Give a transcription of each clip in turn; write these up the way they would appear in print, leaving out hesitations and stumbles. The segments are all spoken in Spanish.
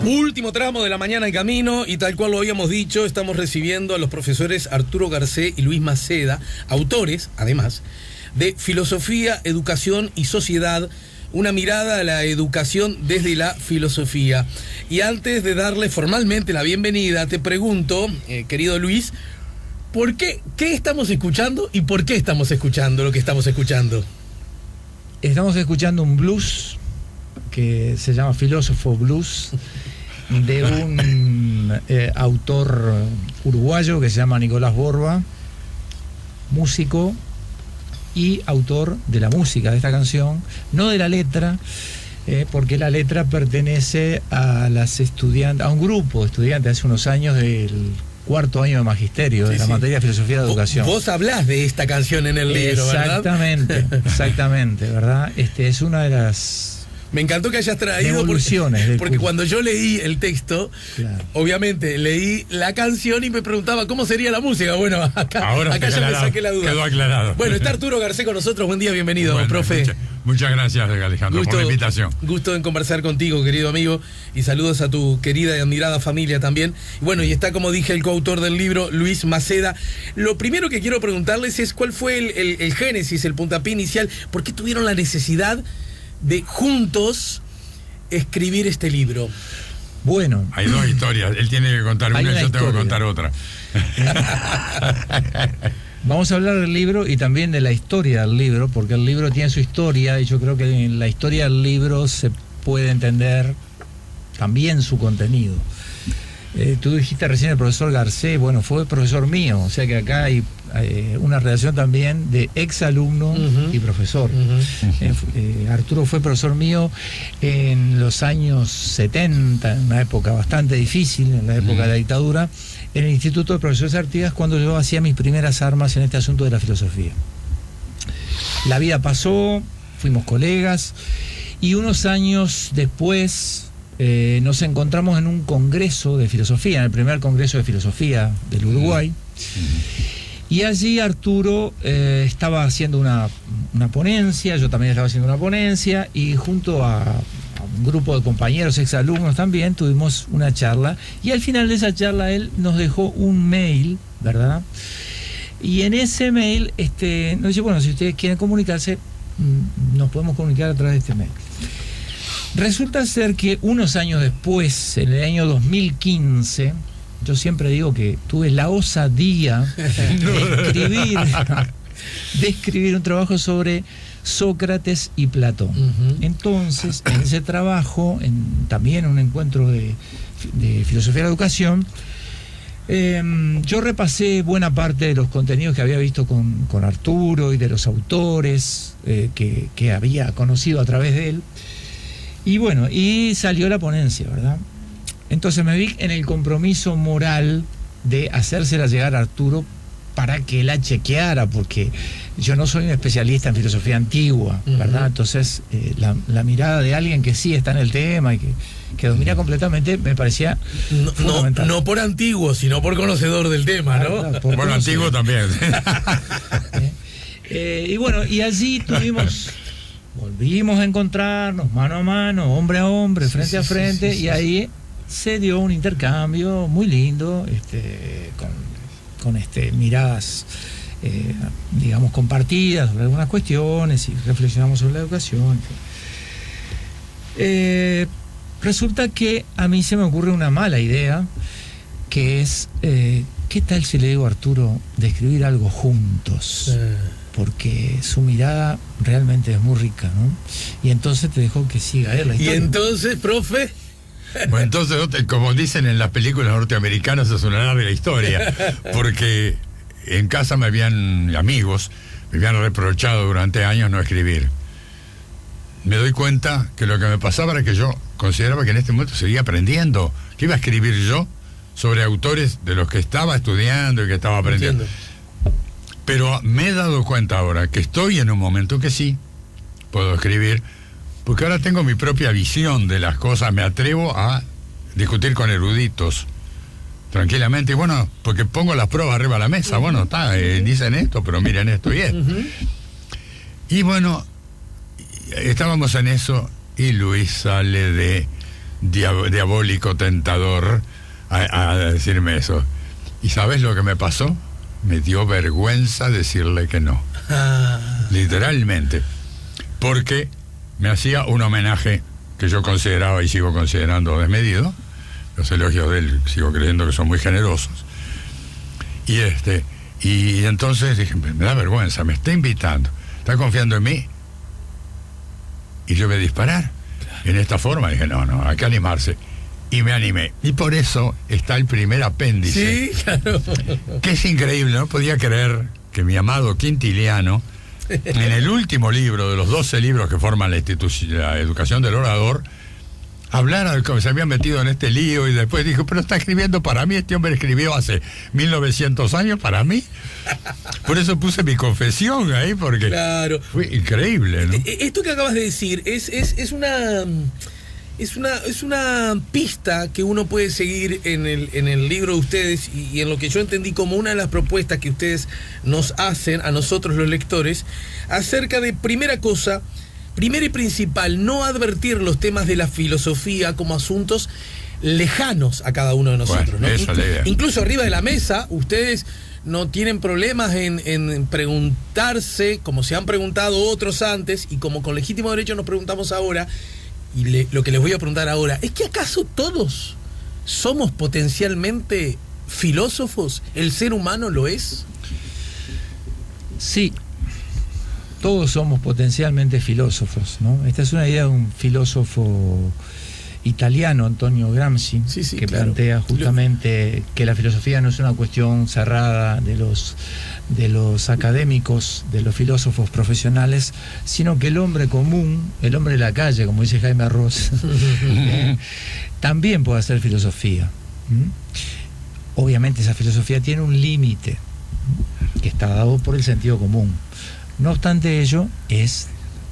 Último tramo de la mañana en camino y tal cual lo habíamos dicho, estamos recibiendo a los profesores Arturo Garcé y Luis Maceda, autores, además, de Filosofía, Educación y Sociedad, una mirada a la educación desde la filosofía. Y antes de darle formalmente la bienvenida, te pregunto, querido Luis, ¿qué estamos escuchando y por qué estamos escuchando lo que estamos escuchando? Estamos escuchando un blues que se llama Filósofo Blues, de un autor uruguayo que se llama Nicolás Borba, músico y autor de la música de esta canción, no de la letra, porque la letra pertenece a a un grupo de estudiantes hace unos años del cuarto año de magisterio, de la materia de filosofía de educación. Vos hablás de esta canción en el libro, ¿verdad? Exactamente, ¿verdad? Es una de las... Me encantó que hayas traído, porque cuando yo leí el texto, claro, obviamente leí la canción y me preguntaba cómo sería la música. Bueno, acá ya me saqué la duda. Quedó aclarado. Bueno, está Arturo Garcé con nosotros. Buen día, bienvenido, profe. Muchas gracias, Alejandro, por la invitación. Gusto en conversar contigo, querido amigo, y saludos a tu querida y admirada familia también. Bueno, y está, como dije, el coautor del libro, Luis Maceda. Lo primero que quiero preguntarles es cuál fue el génesis, el puntapié inicial. ¿Por qué tuvieron la necesidad de juntos escribir este libro? Bueno, hay dos historias. Él tiene que contar una y yo tengo que contar otra. Vamos a hablar del libro y también de la historia del libro, porque el libro tiene su historia y yo creo que en la historia del libro se puede entender también su contenido. Tú dijiste recién el profesor Garcé, bueno, fue profesor mío, o sea que acá hay una relación también de exalumno y profesor. Arturo fue profesor mío en los años 70, en una época bastante difícil, en la época de la dictadura, en el Instituto de Profesores Artigas, cuando yo hacía mis primeras armas en este asunto de la filosofía. La vida pasó, fuimos colegas, y unos años después nos encontramos en un congreso de filosofía, en el primer congreso de filosofía del Uruguay, y allí Arturo estaba haciendo una ponencia, yo también estaba haciendo una ponencia, y junto a un grupo de compañeros, exalumnos también, tuvimos una charla, y al final de esa charla él nos dejó un mail, ¿verdad? Y en ese mail nos dice, bueno, si ustedes quieren comunicarse, nos podemos comunicar a través de este mail. Resulta ser que unos años después, en el año 2015, yo siempre digo que tuve la osadía de escribir un trabajo sobre Sócrates y Platón. Entonces, en ese trabajo, también un encuentro de filosofía de la educación, yo repasé buena parte de los contenidos que había visto con Arturo y de los autores que había conocido a través de él. Y bueno, y salió la ponencia, ¿verdad? Entonces me vi en el compromiso moral de hacérsela llegar a Arturo para que la chequeara, porque yo no soy un especialista en filosofía antigua, ¿verdad? Entonces la mirada de alguien que sí está en el tema y que domina completamente me parecía fundamental. No por antiguo, sino por conocedor del tema, ¿no? Claro, por antiguo también. Y bueno, y allí volvimos a encontrarnos mano a mano, hombre a hombre, frente a frente, y ahí se dio un intercambio muy lindo, con miradas, digamos, compartidas sobre algunas cuestiones, y reflexionamos sobre la educación. Resulta que a mí se me ocurre una mala idea, que es, ¿qué tal si le digo a Arturo de escribir algo juntos? Porque su mirada realmente es muy rica, ¿no? Y entonces te dejo que siga él la historia. Y entonces, profe... Bueno, entonces, como dicen en las películas norteamericanas, es una larga historia, porque en casa amigos me habían reprochado durante años no escribir. Me doy cuenta que lo que me pasaba era que yo consideraba que en este momento seguía aprendiendo, que iba a escribir yo sobre autores de los que estaba estudiando y que estaba aprendiendo. Entiendo. Pero me he dado cuenta ahora que estoy en un momento que sí puedo escribir, porque ahora tengo mi propia visión de las cosas, me atrevo a discutir con eruditos tranquilamente, y bueno, porque pongo las pruebas arriba de la mesa, bueno, dicen esto, pero miren esto y esto. Y bueno, estábamos en eso y Luis sale de diabólico tentador a decirme eso. ¿Y sabes lo que me pasó? Me dio vergüenza decirle que no. Literalmente. Porque me hacía un homenaje que yo consideraba y sigo considerando desmedido. Los elogios de él sigo creyendo que son muy generosos. Y entonces dije, me da vergüenza, me está invitando, está confiando en mí y yo voy a disparar. En esta forma dije, no, hay que animarse. Y me animé. Y por eso está el primer apéndice. Sí, claro. Que es increíble, no podía creer que mi amado Quintiliano, en el último libro de los 12 libros que forman la educación del orador, hablara de cómo se habían metido en este lío y después dijo, pero está escribiendo para mí, este hombre escribió hace 1900 años para mí. Por eso puse mi confesión ahí, porque claro, fue increíble, ¿no? Esto que acabas de decir es una pista que uno puede seguir en el libro de ustedes y en lo que yo entendí como una de las propuestas que ustedes nos hacen a nosotros los lectores acerca de, primera y principal, no advertir los temas de la filosofía como asuntos lejanos a cada uno de nosotros. Bueno, ¿no? esa es la idea. Incluso arriba de la mesa, ustedes no tienen problemas en preguntarse, como se han preguntado otros antes, y como con legítimo derecho nos preguntamos ahora, y lo que les voy a preguntar ahora, ¿es que acaso todos somos potencialmente filósofos? ¿El ser humano lo es? Sí. Todos somos potencialmente filósofos, ¿no? Esta es una idea de un filósofo italiano, Antonio Gramsci, que plantea justamente que la filosofía no es una cuestión cerrada de los académicos, de los filósofos profesionales, sino que el hombre común, el hombre de la calle, como dice Jaime Ross, también puede hacer filosofía. Obviamente esa filosofía tiene un límite que está dado por el sentido común. No obstante ello, es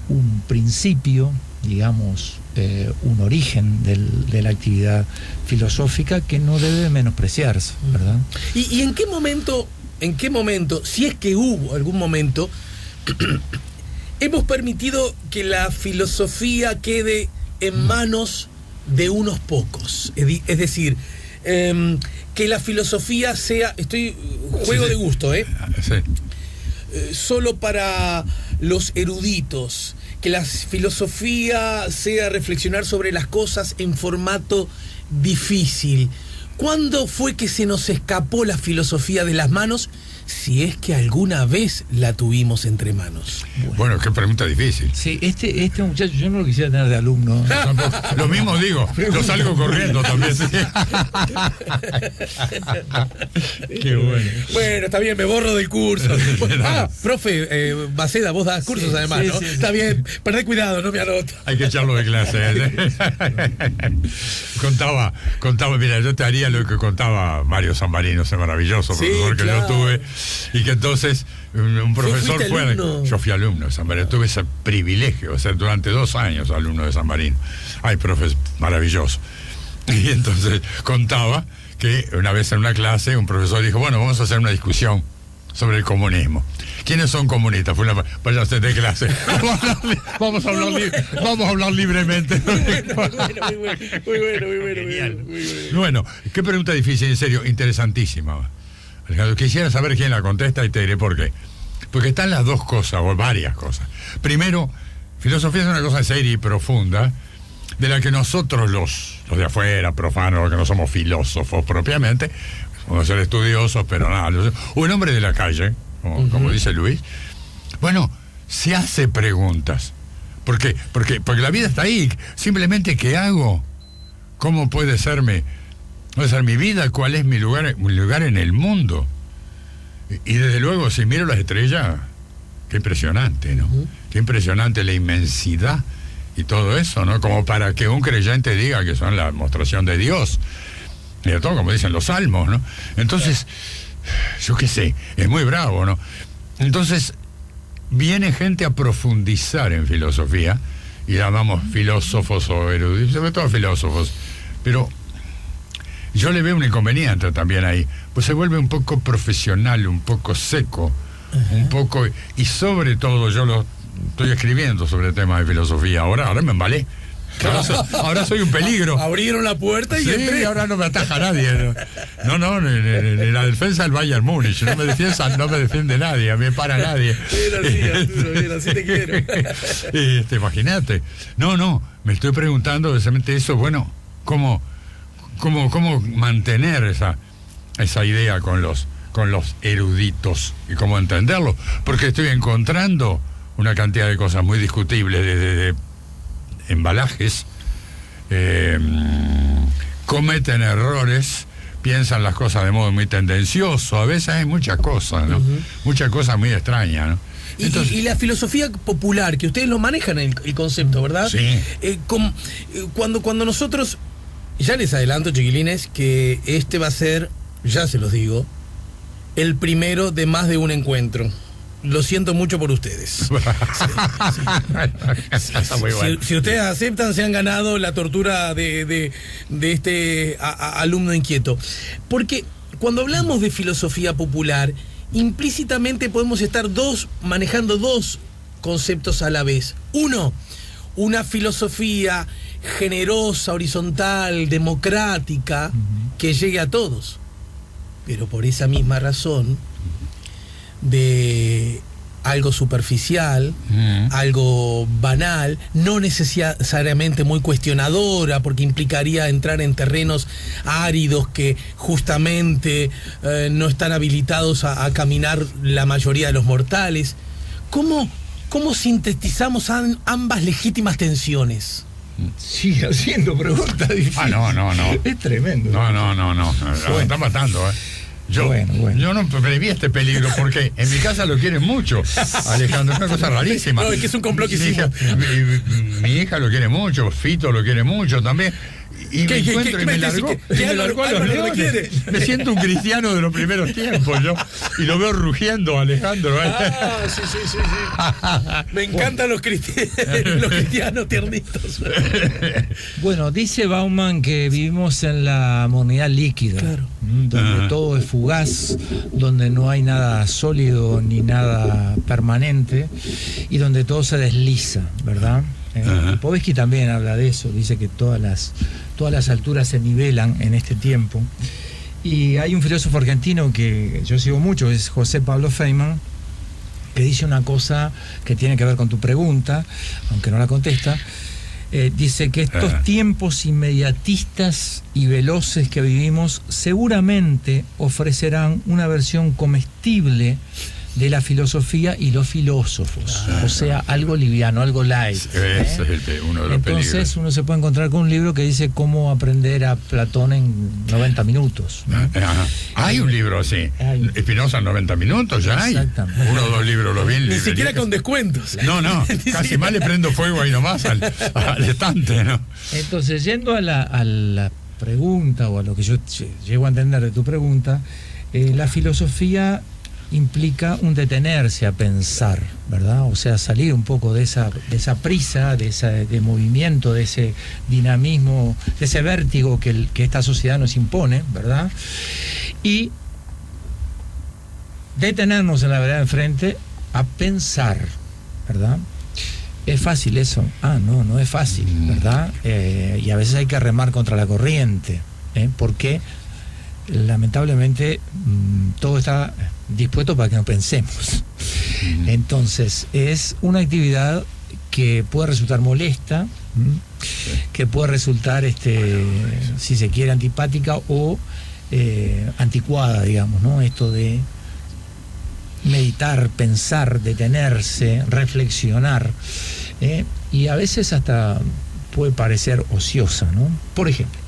un principio, digamos, un origen de la actividad filosófica que no debe menospreciarse, ¿verdad? ¿Y en qué momento, si es que hubo algún momento, hemos permitido que la filosofía quede en manos de unos pocos? Es decir, que la filosofía sea, juego de gusto, Sí. Solo para los eruditos, que la filosofía sea reflexionar sobre las cosas en formato difícil. ¿Cuándo fue que se nos escapó la filosofía de las manos, si es que alguna vez la tuvimos entre manos? Bueno, qué pregunta difícil. Sí, este muchacho yo no lo quisiera tener de alumno. Lo mismo digo, yo salgo corriendo también. ¿Sí? Qué bueno. Bueno, está bien, me borro del curso. Profe, Maceda, vos das cursos además, ¿no? Sí. Está bien, perdé cuidado, no me anoto. Hay que echarlo de clase. Contaba, mira, yo te haría lo que contaba Mario Zambarino, ese maravilloso profesor que yo tuve, y que entonces un profesor fue. Yo fui alumno de Zambarino, tuve ese privilegio de ser durante 2 años alumno de Zambarino. Ay, profe, maravilloso. Y entonces contaba que una vez en una clase un profesor dijo, bueno, vamos a hacer una discusión sobre el comunismo. ¿Quiénes son comunistas? Vaya usted de clase. Vamos a hablar libremente. Muy bueno. Bueno, qué pregunta difícil, en serio, interesantísima. Alejandro, quisiera saber quién la contesta y te diré por qué. Porque están las dos cosas, o varias cosas. Primero, filosofía es una cosa seria y profunda, de la que nosotros los de afuera, profanos, los que no somos filósofos propiamente, podemos ser estudiosos, pero nada, un hombre de la calle, como dice Luis, bueno, se hace preguntas. Porque la vida está ahí. Simplemente, ¿qué hago? ¿Cómo puede ser mi vida? ¿Cuál es mi lugar en el mundo? Y desde luego, si miro las estrellas, qué impresionante, ¿no? Qué impresionante la inmensidad y todo eso, ¿no? Como para que un creyente diga que son la demostración de Dios. Y de todo, como dicen los salmos, ¿no? Entonces, yo qué sé, es muy bravo, ¿no? Entonces, viene gente a profundizar en filosofía, y llamamos filósofos o eruditos, sobre todo filósofos, pero yo le veo un inconveniente también ahí, pues se vuelve un poco profesional, un poco seco, un poco, y sobre todo yo lo estoy escribiendo sobre temas de filosofía, ahora me embalé, Ahora soy un peligro. Abrieron la puerta y Sí, entré. ahora no me ataja nadie. No, en la defensa del Bayern Múnich. No me defiende nadie, me para nadie. Era así, Arturo, era así te quiero. Imagínate. No, me estoy preguntando precisamente eso, bueno, ¿cómo mantener esa idea con los eruditos y cómo entenderlo? Porque estoy encontrando una cantidad de cosas muy discutibles, de embalajes, cometen errores, piensan las cosas de modo muy tendencioso, a veces hay muchas cosas, ¿no? Muchas cosas muy extrañas, ¿no? Entonces, y la filosofía popular, que ustedes lo manejan el concepto, ¿verdad? Sí. Cuando nosotros, ya les adelanto, chiquilines, que este va a ser, ya se los digo, el primero de más de un encuentro. Lo siento mucho por ustedes. Está muy bueno. Si ustedes aceptan, se han ganado la tortura de este alumno inquieto. Porque cuando hablamos de filosofía popular, implícitamente podemos estar manejando dos conceptos a la vez. Uno, una filosofía generosa, horizontal, democrática, que llegue a todos. Pero por esa misma razón, de algo superficial, algo banal, no necesariamente muy cuestionadora, porque implicaría entrar en terrenos áridos que justamente no están habilitados a caminar la mayoría de los mortales. ¿Cómo sintetizamos ambas legítimas tensiones? Sigue haciendo preguntas difíciles. No. Es tremendo. No. Lo están matando, Yo no preví este peligro porque en mi casa lo quieren mucho, Alejandro, es una cosa rarísima. No, es que es un complot que hicimos. Mi hija lo quiere mucho, Fito lo quiere mucho también. Y me encuentro y me largó a los leones. Me siento un cristiano de los primeros tiempos, yo. Y lo veo rugiendo, Alejandro. Sí. Me encantan los cristianos tiernitos. Bueno, dice Bauman que vivimos en la modernidad líquida, claro, donde todo es fugaz, donde no hay nada sólido ni nada permanente y donde todo se desliza, ¿verdad? Povesky también habla de eso, dice que todas las alturas se nivelan en este tiempo. Y hay un filósofo argentino que yo sigo mucho, es José Pablo Feynman, que dice una cosa que tiene que ver con tu pregunta, aunque no la contesta. Dice que estos tiempos inmediatistas y veloces que vivimos seguramente ofrecerán una versión comestible de la filosofía y los filósofos, o sea, algo liviano, algo light. Ese es uno de los Entonces peligros. uno se puede encontrar con un libro que dice cómo aprender a Platón en 90 minutos, ¿no? Hay un libro así, Spinoza en 90 minutos, ya hay. Exactamente. 1 o 2 libros lo bien. Ni siquiera con descuentos. No, casi más le prendo fuego ahí nomás al estante, ¿no? Entonces, yendo a la pregunta, o a lo que yo llego a entender de tu pregunta, la filosofía implica un detenerse a pensar, ¿verdad? O sea, salir un poco de esa prisa, de movimiento, de ese dinamismo, de ese vértigo que esta sociedad nos impone, ¿verdad? Y detenernos en la vereda de enfrente a pensar, ¿verdad? ¿Es fácil eso? No es fácil, ¿verdad? Y a veces hay que remar contra la corriente, porque lamentablemente todo está dispuesto para que no pensemos. Entonces es una actividad que puede resultar molesta, que puede resultar si se quiere antipática o anticuada, digamos, ¿no? Esto de meditar, pensar, detenerse, reflexionar, y a veces hasta puede parecer ociosa, ¿no? Por ejemplo,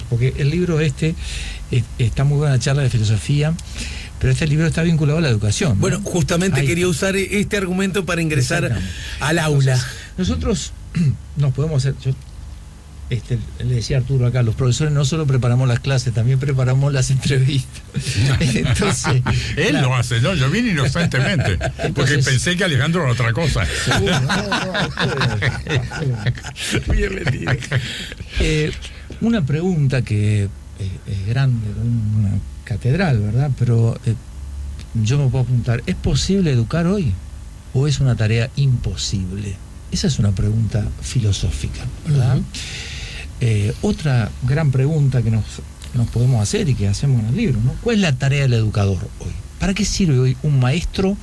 porque el libro está muy buena charla de filosofía, pero este libro está vinculado a la educación, ¿no? Bueno, justamente quería usar este argumento para ingresar al aula. Entonces, nosotros nos podemos hacer... le decía Arturo acá, los profesores no solo preparamos las clases, también preparamos las entrevistas. Entonces, él lo hace, ¿no? Yo vine inocentemente, porque pensé que Alejandro era otra cosa. Seguro, Bien metido. Una pregunta que es grande, una catedral, ¿verdad? Pero yo me puedo preguntar, ¿es posible educar hoy? ¿O es una tarea imposible? Esa es una pregunta filosófica, ¿verdad? Otra gran pregunta que nos podemos hacer y que hacemos en el libro, ¿no? ¿Cuál es la tarea del educador hoy? ¿Para qué sirve hoy un maestro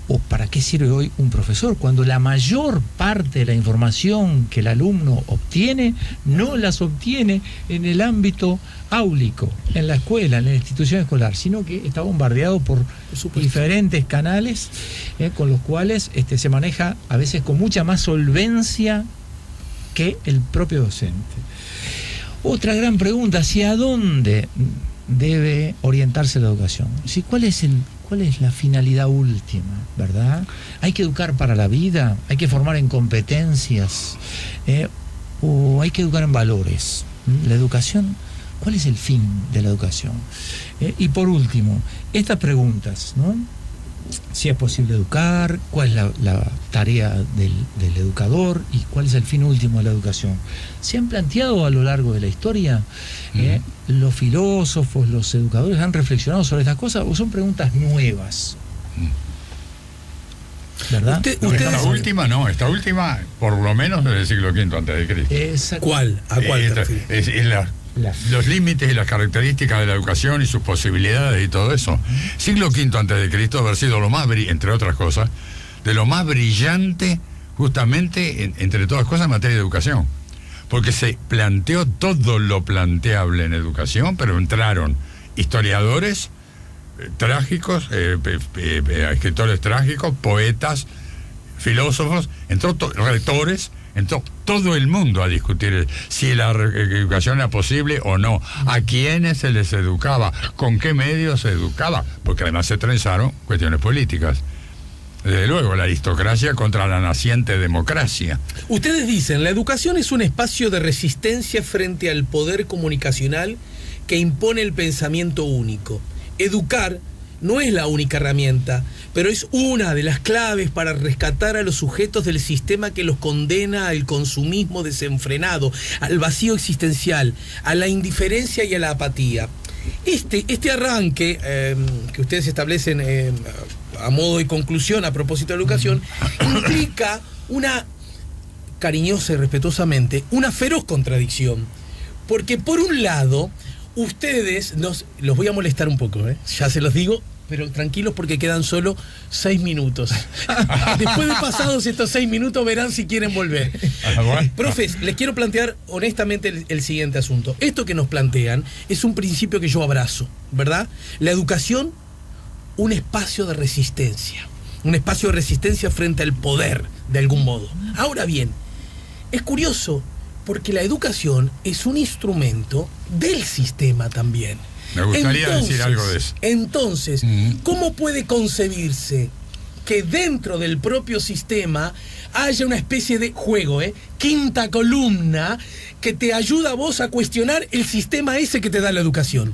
o para qué sirve hoy un profesor? Cuando la mayor parte de la información que el alumno obtiene, no las obtiene en el ámbito áulico, en la escuela, en la institución escolar, sino que está bombardeado por diferentes canales con los cuales se maneja a veces con mucha más solvencia que el propio docente. Otra gran pregunta, ¿hacia dónde debe orientarse la educación? ¿Sí? ¿Cuál es la finalidad última, verdad? ¿Hay que educar para la vida? ¿Hay que formar en competencias? ¿O hay que educar en valores? ¿La educación? ¿Cuál es el fin de la educación? Y por último, estas preguntas, ¿no? Si es posible educar, cuál es la tarea del educador y cuál es el fin último de la educación. ¿Se han planteado a lo largo de la historia? ¿Los filósofos, los educadores han reflexionado sobre estas cosas o son preguntas nuevas? ¿Verdad? Esta última, por lo menos del siglo V a.C. ¿Cuál? ¿A cuál te refieres? Los límites y las características de la educación y sus posibilidades y todo eso. Siglo V a.C. haber sido lo más, entre otras cosas, de lo más brillante justamente entre todas cosas en materia de educación, porque se planteó todo lo planteable en educación, pero entraron historiadores trágicos, escritores trágicos, poetas, filósofos, entró rectores, entró todo el mundo a discutir si la educación era posible o no, a quiénes se les educaba, con qué medios se educaba, porque además se trenzaron cuestiones políticas. Desde luego, la aristocracia contra la naciente democracia. Ustedes dicen, la educación es un espacio de resistencia frente al poder comunicacional que impone el pensamiento único. Educar no es la única herramienta, pero es una de las claves para rescatar a los sujetos del sistema que los condena al consumismo desenfrenado, al vacío existencial, a la indiferencia y a la apatía. Este arranque que ustedes establecen a modo de conclusión a propósito de la educación implica una, cariñosa y respetuosamente, una feroz contradicción. Porque por un lado, ustedes, los voy a molestar un poco, ya se los digo, pero tranquilos porque quedan solo 6 minutos. Después de pasados estos 6 minutos verán si quieren volver. Profes, les quiero plantear honestamente el siguiente asunto. Esto que nos plantean es un principio que yo abrazo, ¿verdad? La educación, un espacio de resistencia. Un espacio de resistencia frente al poder, de algún modo. Ahora bien, es curioso porque la educación es un instrumento del sistema también. Me gustaría decir algo de eso. Entonces, ¿cómo puede concebirse que dentro del propio sistema haya una especie de juego, quinta columna, que te ayuda a vos a cuestionar el sistema ese que te da la educación?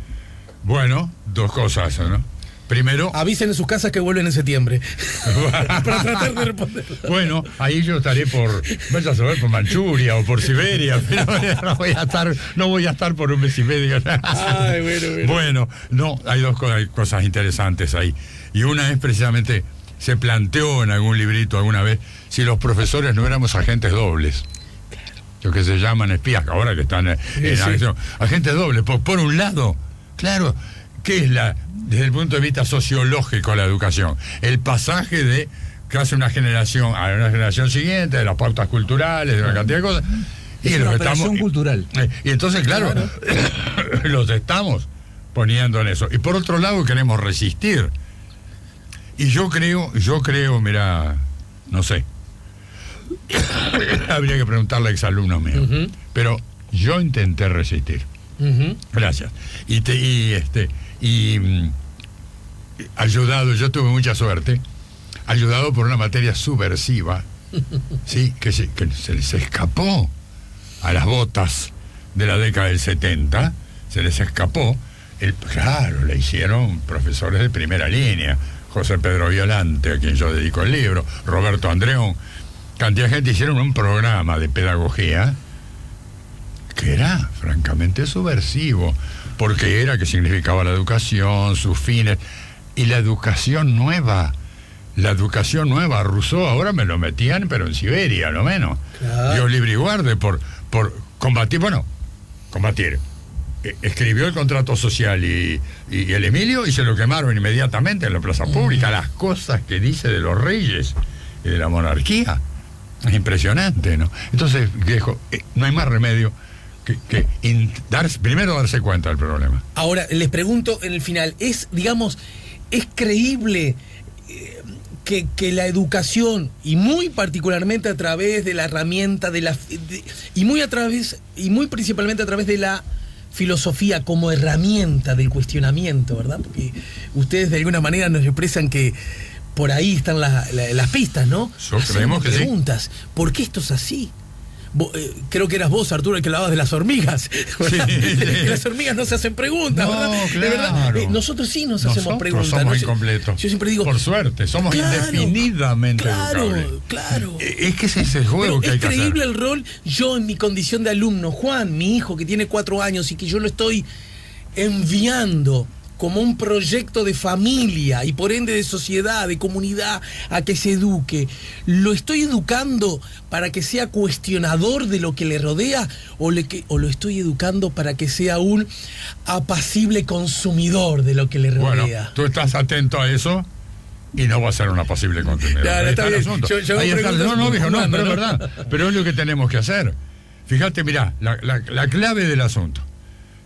Bueno, dos cosas, ¿no? Primero, avisen en sus casas que vuelven en septiembre para tratar de responder. Bueno, ahí yo estaré vaya a saber, por Manchuria o por Siberia, pero no voy a estar por un mes y medio. Ay, bueno, no, hay dos cosas interesantes ahí. Y una es precisamente, se planteó en algún librito alguna vez, si los profesores no éramos agentes dobles. Lo que se llaman espías, ahora que están en acción. Agentes dobles, por un lado, claro, ¿qué es desde el punto de vista sociológico la educación? El pasaje de que hace una generación a una generación siguiente, de las pautas culturales, de una cantidad de cosas. Es una operación cultural. Y entonces, claro, los estamos poniendo en eso. Y por otro lado queremos resistir. Y yo creo, mira, no sé. Habría que preguntarle a exalumnos míos. Pero yo intenté resistir. Gracias. Y ayudado, yo tuve mucha suerte, ayudado por una materia subversiva, ¿sí? que se les escapó a las botas de la década del 70, se les escapó, claro, le hicieron profesores de primera línea, José Pedro Violante, a quien yo dedico el libro, Roberto Andreón, cantidad de gente, hicieron un programa de pedagogía que era francamente subversivo, porque era que significaba la educación, sus fines, y la educación nueva la educación nueva, Rousseau ahora me lo metían, pero en Siberia, lo menos. Claro. Dio libre y guarde por combatir. Escribió el contrato social y el Emilio y se lo quemaron inmediatamente en la plaza pública. Las cosas que dice de los reyes y de la monarquía es impresionante, ¿no? Entonces, viejo, no hay más remedio que primero darse cuenta del problema. Ahora, les pregunto en el final, ¿es creíble que la educación, y muy particularmente a través de la herramienta y muy principalmente a través de la filosofía como herramienta del cuestionamiento, ¿verdad? Porque ustedes de alguna manera nos expresan que por ahí están las pistas, ¿no? Creemos que preguntas. Sí. ¿Por qué esto es así? Creo que eras vos, Arturo, el que hablabas de las hormigas, ¿verdad? Sí. Las hormigas no se hacen preguntas, no, ¿verdad? Claro. De verdad, nosotros sí nos hacemos preguntas. Somos incompletos. Yo siempre digo, por suerte, somos indefinidamente educables. Claro. Es que ese es el juego que hay que hacer. Es creíble el rol, yo en mi condición de alumno, Juan, mi hijo que tiene 4 años y que yo lo estoy enviando como un proyecto de familia y por ende de sociedad, de comunidad, a que se eduque. ¿Lo estoy educando para que sea cuestionador de lo que le rodea o lo estoy educando para que sea un apacible consumidor de lo que le rodea? Bueno, tú estás atento a eso y no va a ser un apacible consumidor. Claro, está bien. Ahí está. No, viejo, no, pero es verdad. Pero es lo que tenemos que hacer. Fíjate, mirá, la clave del asunto.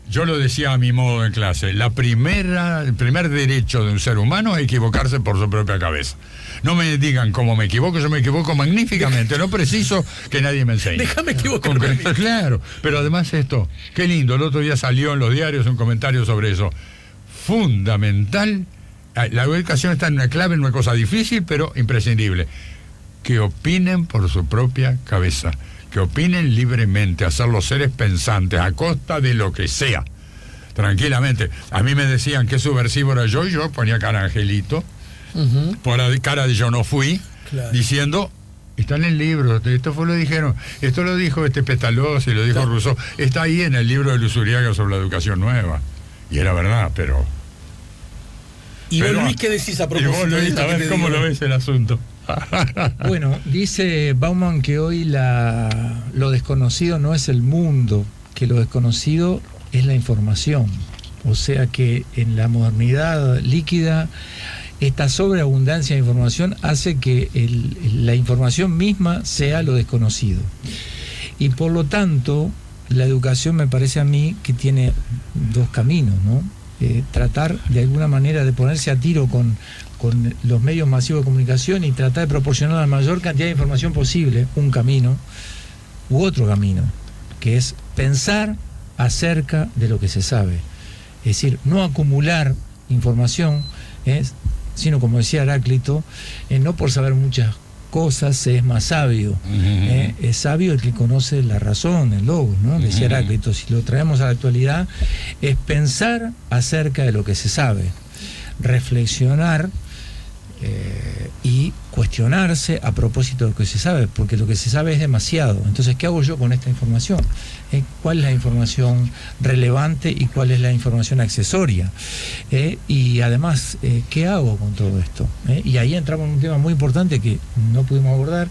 Yo lo decía a mi modo en clase, el primer derecho de un ser humano es equivocarse por su propia cabeza. No me digan cómo me equivoco, yo me equivoco magníficamente, no preciso que nadie me enseñe. Déjame equivocarme. Claro, pero además esto, qué lindo, el otro día salió en los diarios un comentario sobre eso. Fundamental, la educación está en una clave, en una cosa difícil, pero imprescindible. Que opinen por su propia cabeza. Que opinen libremente, hacer los seres pensantes a costa de lo que sea, tranquilamente. A mí me decían que subversivo era yo, y yo ponía cara de angelito, por la cara de yo no fui, claro, diciendo, está en el libro, esto fue lo dijeron, esto lo dijo Pestalozzi, lo dijo Rousseau, está ahí en el libro de Luzuriaga sobre la educación nueva, y era verdad, pero... ¿Y vos, Luis, qué decís a propósito de esto? A ver cómo lo ves el asunto. Bueno, dice Bauman que hoy lo desconocido no es el mundo, que lo desconocido es la información. O sea que en la modernidad líquida, esta sobreabundancia de información hace que la información misma sea lo desconocido. Y por lo tanto, la educación me parece a mí que tiene dos caminos, ¿no? Tratar de alguna manera de ponerse a tiro con los medios masivos de comunicación y tratar de proporcionar la mayor cantidad de información posible, un camino, u otro camino, que es pensar acerca de lo que se sabe. Es decir, no acumular información, sino, como decía Heráclito, no por saber muchas cosas se es más sabio. Es sabio el que conoce la razón, el logos, ¿no? Decía Heráclito. Si lo traemos a la actualidad, es pensar acerca de lo que se sabe, reflexionar y cuestionarse a propósito de lo que se sabe, porque lo que se sabe es demasiado. Entonces, ¿qué hago yo con esta información? ¿Cuál es la información relevante y cuál es la información accesoria? Y además, ¿qué hago con todo esto? Y ahí entramos en un tema muy importante que no pudimos abordar,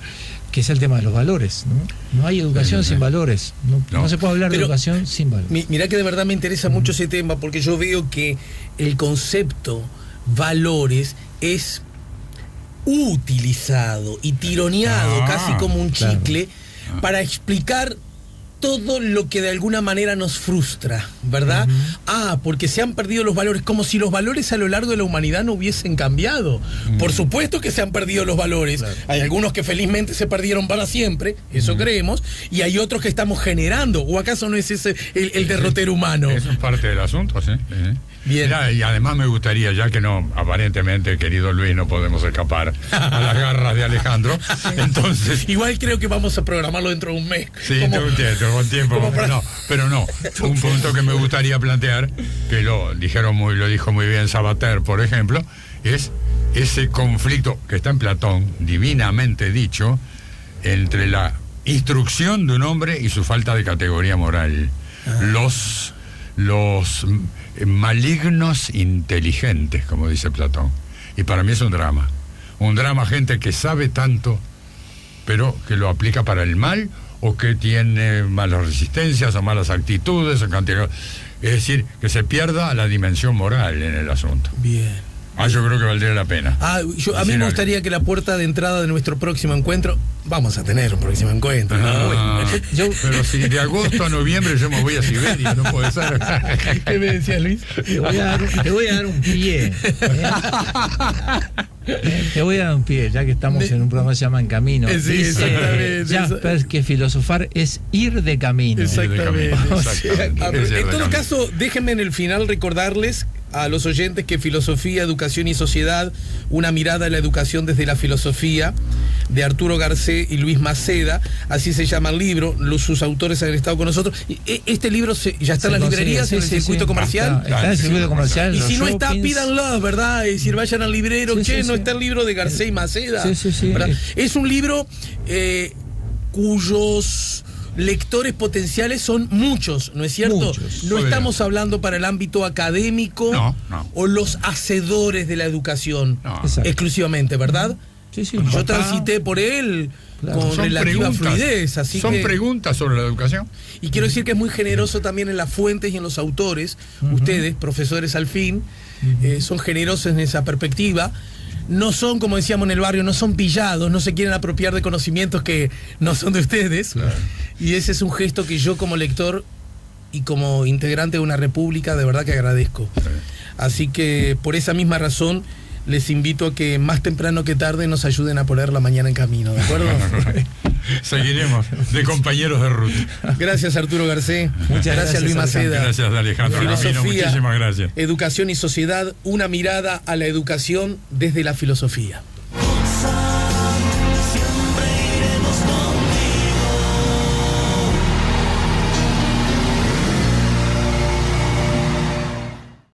que es el tema de los valores, ¿no? No hay educación sin valores. No se puede hablar de educación sin valores. Mirá que de verdad me interesa mucho ese tema, porque yo veo que el concepto valores es utilizado y tironeado casi como un chicle, claro, para explicar todo lo que de alguna manera nos frustra, ¿verdad? Porque se han perdido los valores, como si los valores a lo largo de la humanidad no hubiesen cambiado. Por supuesto que se han perdido los valores. Claro. Hay algunos que felizmente se perdieron para siempre, eso creemos, y hay otros que estamos generando. ¿O acaso no es ese el derrotero humano? Eso es parte del asunto, sí. Bien. Mirá, y además me gustaría, ya que no, aparentemente, querido Luis, no podemos escapar a las garras de Alejandro, entonces... Igual creo que vamos a programarlo dentro de un mes. Sí, con tiempo. No, pero no. Un punto que me gustaría plantear, que lo dijo muy bien Sabater, por ejemplo, es ese conflicto que está en Platón, divinamente dicho, entre la instrucción de un hombre y su falta de categoría moral. Los malignos inteligentes, como dice Platón. Y para mí es un drama un drama, gente que sabe tanto, pero que lo aplica para el mal, o que tiene malas resistencias o malas actitudes, o cantidad. Es decir, que se pierda la dimensión moral en el asunto. Bien. Yo creo que valdría la pena. A mí me gustaría que la puerta de entrada de nuestro próximo encuentro, vamos a tener un próximo encuentro, ¿no? Pero si de agosto a noviembre yo me voy a Siberia, no puede ser. ¿Qué me decía Luis? Te voy a dar un pie. Te voy a dar un pie, ya que estamos en un programa que se llama En Camino. Sí, dice Jaspers que filosofar es ir de camino. Exactamente. Exactamente. En todo caso, déjenme en el final recordarles a los oyentes que Filosofía, Educación y Sociedad, una mirada a la educación desde la filosofía, de Arturo Garcé y Luis Maceda, así se llama el libro, sus autores han estado con nosotros. Este libro ya está en las librerías, en el circuito comercial. Está en el circuito comercial. Y si no está, pídanlo, ¿verdad? Es decir, vayan al librero, no está el libro de Garcé y Maceda. ¿Verdad? Es un libro cuyos lectores potenciales son muchos, ¿no es cierto? Muchos. No estamos hablando para el ámbito académico o los hacedores de la educación exclusivamente, ¿verdad? Yo transité por él con relativa fluidez. Son preguntas sobre la educación. Y quiero decir que es muy generoso también en las fuentes y en los autores. Ustedes, profesores al fin, son generosos en esa perspectiva. No son, como decíamos en el barrio, no son pillados, no se quieren apropiar de conocimientos que no son de ustedes. Claro. Y ese es un gesto que yo como lector y como integrante de una república de verdad que agradezco. Sí. Así que por esa misma razón les invito a que más temprano que tarde nos ayuden a poner la mañana en camino, ¿de acuerdo? Seguiremos de compañeros de ruta. Gracias, Arturo Garcé. Muchas gracias, Luis Maceda. Gracias, Alejandro. Filosofía, muchísimas gracias. Educación y Sociedad, una mirada a la educación desde la filosofía.